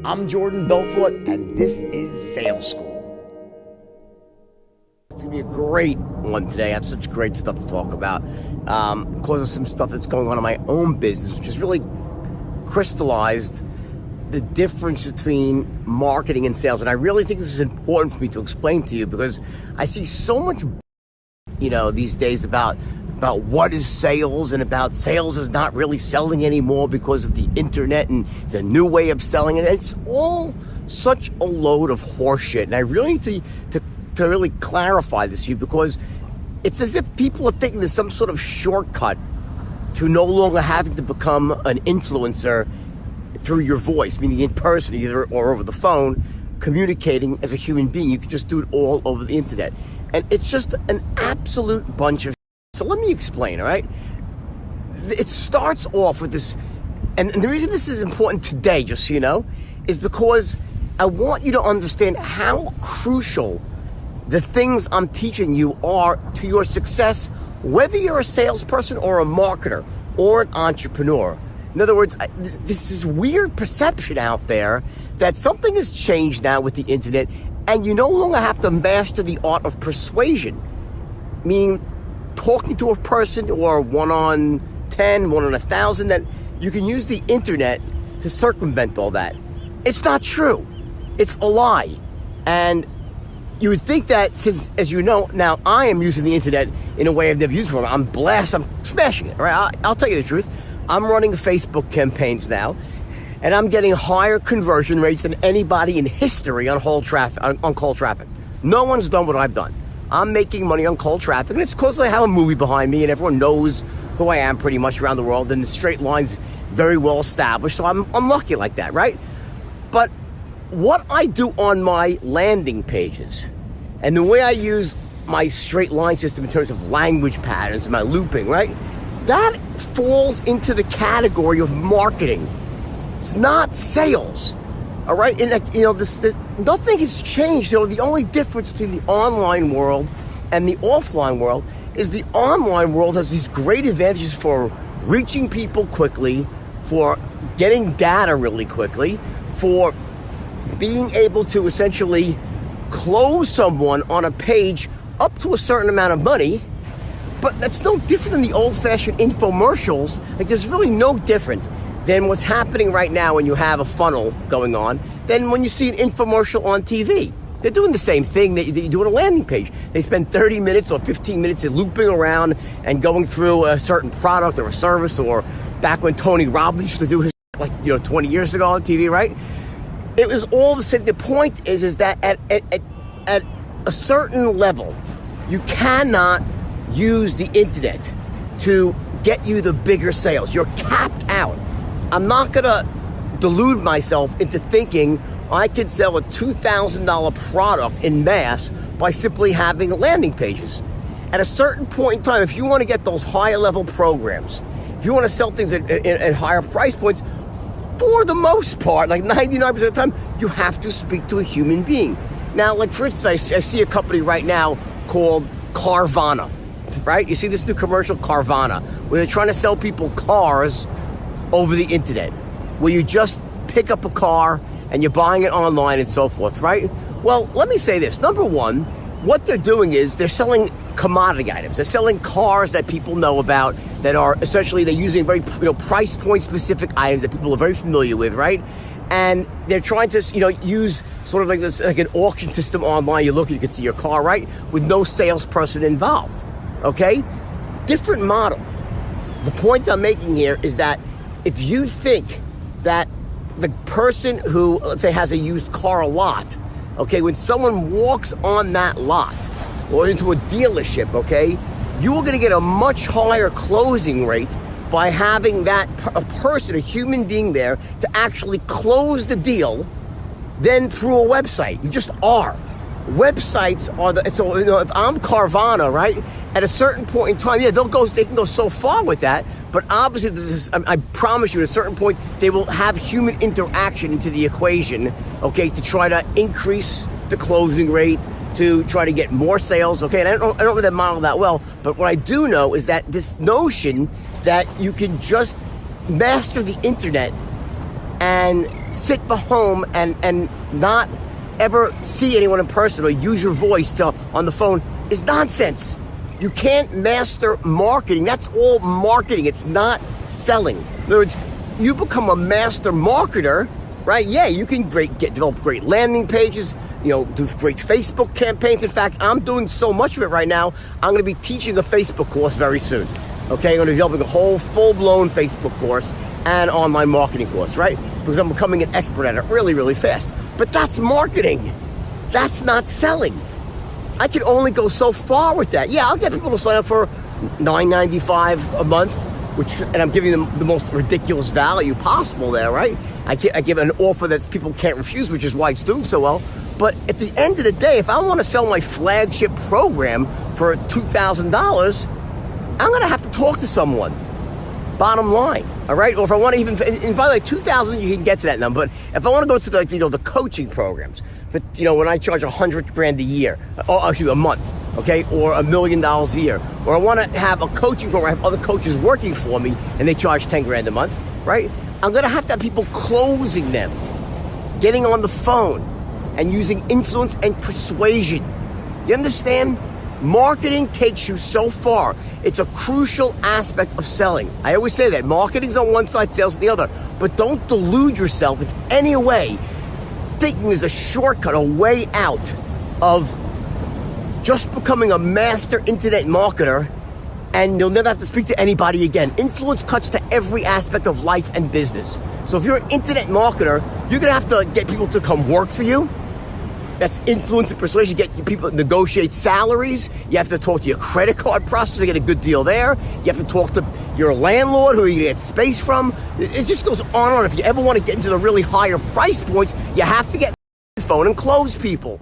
I'm Jordan Belfort, and this is Sales School. It's going to be a great one today. I have such great stuff to talk about. Because of some stuff that's going on in my own business, which has really crystallized the difference between marketing and sales. And I really think this is important for me to explain to you, because I see so much, these days about what is sales, and about sales is not really selling anymore because of the internet and it's a new way of selling it. It's all such a load of horseshit. And I really need to really clarify this to you, because it's as if people are thinking there's some sort of shortcut to no longer having to become an influencer through your voice, meaning in person either or over the phone, communicating as a human being. You can just do it all over the internet. And it's just an absolute bunch of. So let me explain, all right? It starts off with this, and the reason this is important today, just so you know, is because I want you to understand how crucial the things I'm teaching you are to your success, whether you're a salesperson or a marketer or an entrepreneur. In other words, this is weird perception out there that something has changed now with the internet, and you no longer have to master the art of persuasion, meaning talking to a person or 1 on 10, 1 on 1,000, that you can use the internet to circumvent all that. It's not true. It's a lie. And you would think that, since, as you know, now I am using the internet in a way I've never used before. I'm smashing it, right? I'll tell you the truth. I'm running Facebook campaigns now, and I'm getting higher conversion rates than anybody in history on cold traffic. No one's done what I've done. I'm making money on cold traffic, and it's because I have a movie behind me, and everyone knows who I am pretty much around the world, and the straight line's very well established, so I'm lucky like that, right? But what I do on my landing pages, and the way I use my straight line system in terms of language patterns and my looping, right? That falls into the category of marketing. It's not sales. All right, and nothing has changed. The only difference between the online world and the offline world is the online world has these great advantages for reaching people quickly, for getting data really quickly, for being able to essentially close someone on a page up to a certain amount of money. But that's no different than the old-fashioned infomercials. Like, there's really no different than what's happening right now when you have a funnel going on than when you see an infomercial on TV. They're doing the same thing that you do on a landing page. They spend 30 minutes or 15 minutes looping around and going through a certain product or a service, or back when Tony Robbins used to do his 20 years ago on TV, right? It was all the same. The point is that at a certain level, you cannot use the internet to get you the bigger sales. You're capped out. I'm not going to delude myself into thinking I can sell a $2,000 product in mass by simply having landing pages. At a certain point in time, if you want to get those higher level programs, if you want to sell things at higher price points, for the most part, like 99% of the time, you have to speak to a human being. Now, like for instance, I see a company right now called Carvana, right? You see this new commercial, Carvana, where they're trying to sell people cars over the internet, where you just pick up a car and you're buying it online and so forth, right? Well, let me say this. Number one, what they're doing is they're selling commodity items. They're selling cars that people know about, that are essentially, they're using very price point specific items that people are very familiar with, right? And they're trying to use sort of like this, like an auction system online. You look, you can see your car, right? With no salesperson involved, okay? Different model. The point I'm making here is that if you think that the person who, let's say, has a used car lot, okay, when someone walks on that lot or into a dealership, okay, you are going to get a much higher closing rate by having a person, a human being there to actually close the deal than through a website. You just are. Websites are if I'm Carvana, right, at a certain point in time, they can go so far with that, but obviously I promise you at a certain point they will have human interaction into the equation, okay, to try to increase the closing rate, to try to get more sales, okay? And I don't know that model that well, but what I do know is that this notion that you can just master the internet and sit home and not ever see anyone in person or use your voice on the phone is nonsense. You can't master marketing. That's all marketing. It's not selling. In other words, you become a master marketer, right? Yeah, you can develop great landing pages, do great Facebook campaigns. In fact, I'm doing so much of it right now, I'm going to be teaching a Facebook course very soon. Okay, I'm going to be developing a whole full-blown Facebook course and online marketing course, right? Because I'm becoming an expert at it really, really fast. But that's marketing. That's not selling. I can only go so far with that. Yeah, I'll get people to sign up for $9.95 a month, and I'm giving them the most ridiculous value possible there, right? I give an offer that people can't refuse, which is why it's doing so well. But at the end of the day, if I want to sell my flagship program for $2,000, I'm going to have to talk to someone. Bottom line, all right? Or if I want to even, and by the way, $2,000, you can get to that number. But if I want to go to the coaching programs, but when I charge $100,000 a year, or actually a month, okay, or $1 million a year, or I want to have a coaching program, I have other coaches working for me, and they charge $10,000 a month, right? I'm going to have people closing them, getting on the phone, and using influence and persuasion. You understand? Marketing takes you so far. It's a crucial aspect of selling. I always say that. Marketing's on one side, sales on the other. But don't delude yourself in any way thinking there's a shortcut, a way out of just becoming a master internet marketer and you'll never have to speak to anybody again. Influence cuts to every aspect of life and business. So if you're an internet marketer, you're going to have to get people to come work for you. That's influence and persuasion. Get people to negotiate salaries. You have to talk to your credit card processor, get a good deal there. You have to talk to your landlord, who you get space from. It just goes on and on. If you ever want to get into the really higher price points, you have to get on the phone and close people.